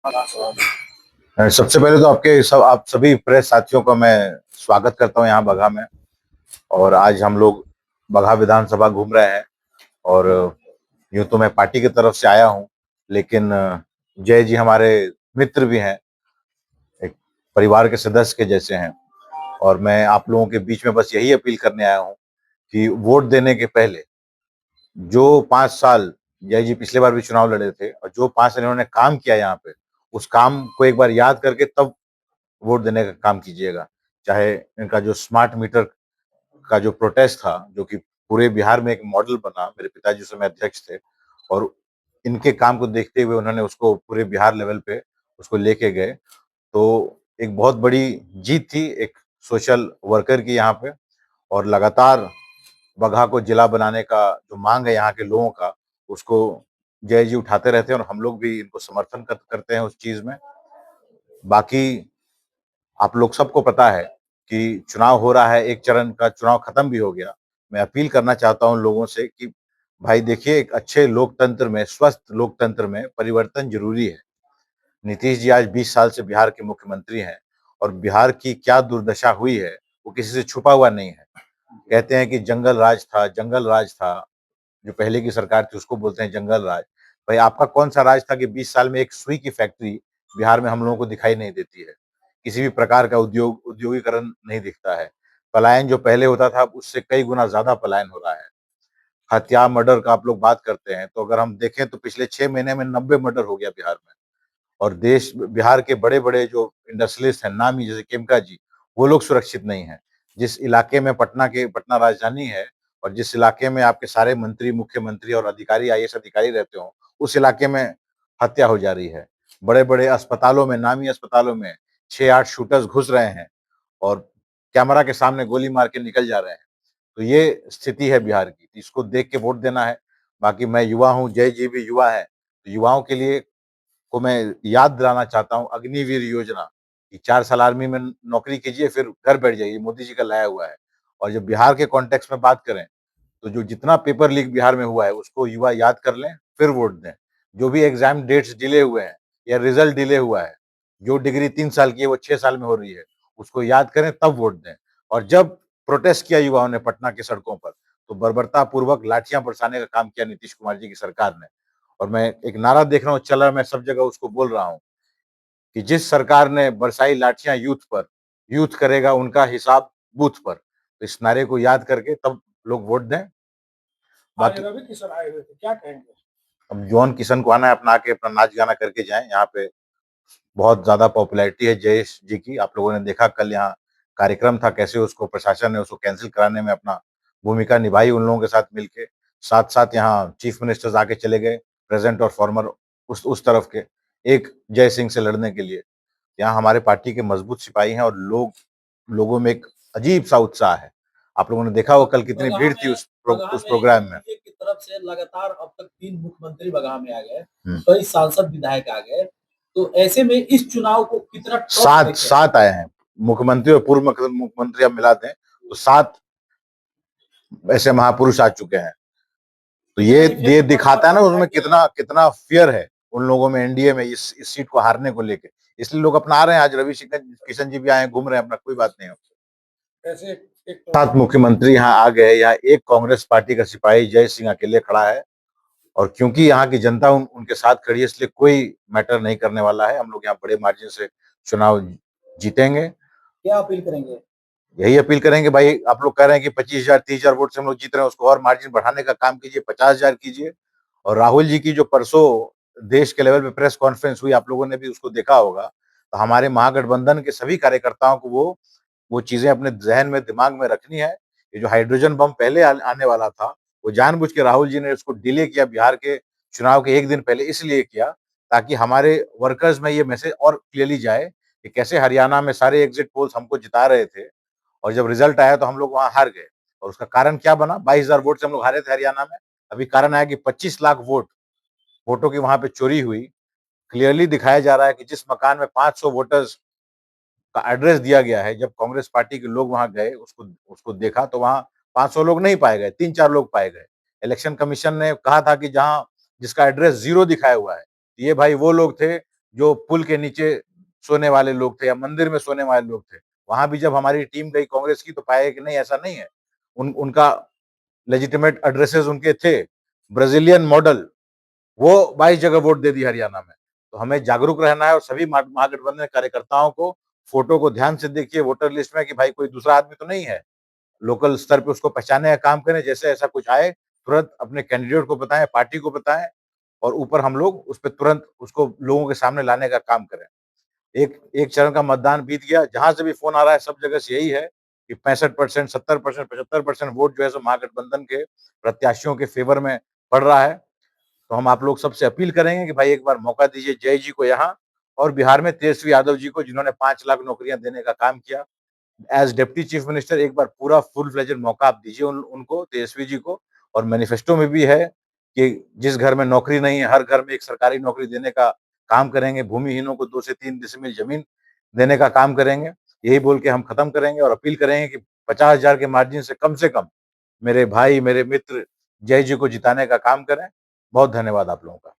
सबसे पहले तो आप सभी प्रेस साथियों का मैं स्वागत करता हूं यहाँ बगहा में। और आज हम लोग बगहा विधानसभा घूम रहे हैं। और यूं तो मैं पार्टी की तरफ से आया हूं, लेकिन जय जी हमारे मित्र भी हैं, एक परिवार के सदस्य के जैसे हैं। और मैं आप लोगों के बीच में बस यही अपील करने आया हूं कि वोट देने के पहले जो 5 साल जय जी पिछले बार भी चुनाव लड़े थे और जो 5 साल इन्होंने काम किया यहाँ पे, उस काम को एक बार याद करके तब वोट देने का काम कीजिएगा। चाहे इनका जो स्मार्ट मीटर का जो प्रोटेस्ट था, जो कि पूरे बिहार में एक मॉडल बना, मेरे पिताजी उस समय अध्यक्ष थे, और इनके काम को देखते हुए उन्होंने उसको पूरे बिहार लेवल पे उसको लेके गए। तो एक बहुत बड़ी जीत थी एक सोशल वर्कर की यहाँ पे। और लगातार बगहा को जिला बनाने का जो मांग है यहाँ के लोगों का, उसको जय जी उठाते रहते हैं और हम लोग भी इनको करते हैं उस चीज में। बाकी आप लोग सबको पता है कि चुनाव हो रहा है, एक चरण का चुनाव खत्म भी हो गया। मैं अपील करना चाहता हूं लोगों से कि भाई देखिए, एक अच्छे लोकतंत्र में, स्वस्थ लोकतंत्र में परिवर्तन जरूरी है। नीतीश जी आज 20 साल से बिहार के मुख्यमंत्री हैं, और बिहार की क्या दुर्दशा हुई है वो किसी से छुपा हुआ नहीं है। कहते हैं कि जंगल राज था, जंगल राज था। जो पहले की सरकार थी उसको बोलते हैं जंगल राज। भाई आपका कौन सा राज था कि 20 साल में एक सुई की फैक्ट्री बिहार में हम लोगों को दिखाई नहीं देती है? किसी भी प्रकार का उद्योगीकरण नहीं दिखता है। पलायन जो पहले होता था, अब उससे कई गुना ज्यादा पलायन हो रहा है। हत्या मर्डर का आप लोग बात करते हैं, तो अगर हम देखें तो पिछले 6 महीने में 90 मर्डर हो गया बिहार में। और देश बिहार के बड़े बड़े जो इंडस्ट्रियलिस्ट हैं नामी, जैसे केमका जी, वो लोग सुरक्षित नहीं है। जिस इलाके में पटना राजधानी है, और जिस इलाके में आपके सारे मंत्री, मुख्यमंत्री और अधिकारी, आईएएस अधिकारी रहते हो, उस इलाके में हत्या हो जा रही है। बड़े बड़े अस्पतालों में, नामी अस्पतालों में 6-8 शूटर्स घुस रहे हैं और कैमरा के सामने गोली मार के निकल जा रहे हैं। तो ये स्थिति है बिहार की, इसको देख के वोट देना है। बाकी मैं युवा हूँ, जय जी भी युवा है, तो युवाओं के लिए को मैं याद दिलाना चाहता हूँ अग्निवीर योजना, कि 4 साल आर्मी में नौकरी कीजिए फिर घर बैठ जाइए, मोदी जी का लाया हुआ है। और जब बिहार के कॉन्टेक्स्ट में बात करें, तो जो जितना पेपर लीक बिहार में हुआ है उसको युवा याद कर लें, फिर वोट दें। जो भी एग्जाम डेट्स डिले हुए हैं या रिजल्ट डिले हुआ है, जो डिग्री 3 साल की है वो 6 साल में हो रही है, उसको याद करें तब वोट दें। और जब प्रोटेस्ट किया युवाओं ने पटना की सड़कों पर, तो बर्बरता पूर्वक लाठियां बरसाने का काम किया नीतीश कुमार जी की सरकार ने। और मैं एक नारा देख रहा हूँ चल रहा है, मैं सब जगह उसको बोल रहा हूँ कि जिस सरकार ने बरसाई लाठियां यूथ पर, यूथ करेगा उनका हिसाब बूथ पर। तो इस नारे को याद करके तब लोग वोट दें। आज बाकी रवि किशन आए हुए थे, क्या कहेंगे? अब जॉन किशन को आना है, अपना आके अपना नाच गाना करके जाएं। यहाँ पे बहुत ज्यादा पॉपुलैरिटी है जयेश जी की। आप लोगों ने देखा कल यहाँ कार्यक्रम था, कैसे उसको प्रशासन ने उसको कैंसिल कराने में अपना भूमिका निभाई उन लोगों के साथ मिलके। साथ साथ यहाँ चीफ मिनिस्टर्स आके चले गए, प्रेजेंट और फॉर्मर, उस तरफ के, एक जय सिंह से लड़ने के लिए। यहाँ हमारे पार्टी के मजबूत सिपाही हैं, और लोगों में एक अजीब सा उत्साह है। आप लोगों ने देखा हो कल कितनी बगहा भीड़ थी में बगहा उस में प्रोग्राम में। एनडीए की तरफ से लगातार अब तक 3 मुख्यमंत्री बगहा में आ गए, हम्म। कई सांसद विधायक आ गए। तो ऐसे में इस चुनाव को कितना टफ सात देखे हैं? सात आए हैं, मुख्यमंत्री और पूर्व मुख्यमंत्री अब मिला दें तो 7 ऐसे महापुरुष आ चुके हैं। तो ये क्या ये इफेक्ट पड़ दिखाता है ना सकता है उसमें कि कितना कितना फियर है उन लोगों में, एनडीए में, इस सीट को हारने को लेके। इसलिए लोग अपना आ रहे हैं। आज रवि किशन जी भी आए हैं, घूम रहे हैं, अपना कोई बात नहीं है। ऐसे एक तो 7 मुख्यमंत्री यहाँ आ गए। यहाँ एक कांग्रेस पार्टी का सिपाही जय सिंह अकेले खड़ा है। और क्योंकि यहाँ की जनता उनके साथ खड़ी है, इसलिए कोई मैटर नहीं करने वाला है। हम लोग यहाँ बड़े मार्जिन से चुनाव जीतेंगे। क्या अपील करेंगे? यही अपील करेंगे भाई, आप लोग कह रहे हैं कि 25,000 30,000 वोट से हम लोग जीत रहे हैं, उसको और मार्जिन बढ़ाने का काम कीजिए, 50,000 कीजिए। और राहुल जी की जो परसों देश के लेवल पे प्रेस कॉन्फ्रेंस हुई, आप लोगों ने भी उसको देखा होगा। तो हमारे महागठबंधन के सभी कार्यकर्ताओं को वो चीजें अपने जहन में, दिमाग में रखनी है। ये जो हाइड्रोजन बम पहले आने वाला था, वो जानबूझ के राहुल जी ने उसको डिले किया बिहार के चुनाव के एक दिन पहले, इसलिए किया ताकि हमारे वर्कर्स में ये मैसेज और क्लियरली जाए कि कैसे हरियाणा में सारे एग्जिट पोल्स हमको जिता रहे थे, और जब रिजल्ट आया तो हम लोग वहां हार गए। और उसका कारण क्या बना? 22,000 वोट से हम लोग हारे थे हरियाणा में। अभी कारण आया कि 25 लाख वोटों की वहां पे चोरी हुई। क्लियरली दिखाया जा रहा है कि जिस मकान में 500 वोटर्स का एड्रेस दिया गया है, जब कांग्रेस पार्टी के लोग वहां गए, उसको उसको देखा, तो वहां 500 लोग नहीं पाए गए, 3-4 लोग पाए गए। इलेक्शन कमीशन ने कहा था कि जहां जिसका एड्रेस 0 दिखाया हुआ है, ये भाई वो लोग थे जो पुल के नीचे सोने वाले लोग थे या मंदिर में सोने वाले लोग थे, वहां भी जब हमारी टीम गई कांग्रेस की तो पाया कि नहीं, ऐसा नहीं है। उनका लेजिटिमेट एड्रेसेस उनके थे। ब्राजीलियन मॉडल, वो 22 जगह वोट दे दी हरियाणा में। तो हमें जागरूक रहना है और सभी महागठबंधन कार्यकर्ताओं को फोटो को ध्यान से देखिए वोटर लिस्ट में कि भाई कोई दूसरा आदमी तो नहीं है। लोकल स्तर पे उसको पहचानने का काम करें, जैसे ऐसा कुछ आए तुरंत अपने कैंडिडेट को बताएं, पार्टी को बताएं, और ऊपर हम लोग उस पर तुरंत उसको लोगों के सामने लाने का काम करें। एक एक चरण का मतदान बीत गया, जहां से भी फोन आ रहा है सब जगह से यही है कि 65%, 70%, 75% वोट जो है सो महागठबंधन के प्रत्याशियों के फेवर में पड़ रहा है। तो हम आप लोग सबसे अपील करेंगे कि भाई एक बार मौका दीजिए जय जी को यहाँ, और बिहार में तेजस्वी यादव जी को, जिन्होंने 5 लाख नौकरियां देने का काम किया एज डिप्टी चीफ मिनिस्टर। एक बार पूरा फुल फ्लेजेड मौका आप दीजिए उनको, तेजस्वी जी को। और मैनिफेस्टो में भी है कि जिस घर में नौकरी नहीं है, हर घर में एक सरकारी नौकरी देने का काम करेंगे, भूमिहीनों को 2 से 3 डिसमिल जमीन देने का काम करेंगे। यही बोल के हम खत्म करेंगे और अपील करेंगे कि 50,000 के मार्जिन से कम मेरे भाई, मेरे मित्र जय जी को जिताने का काम करें। बहुत धन्यवाद आप लोगों का।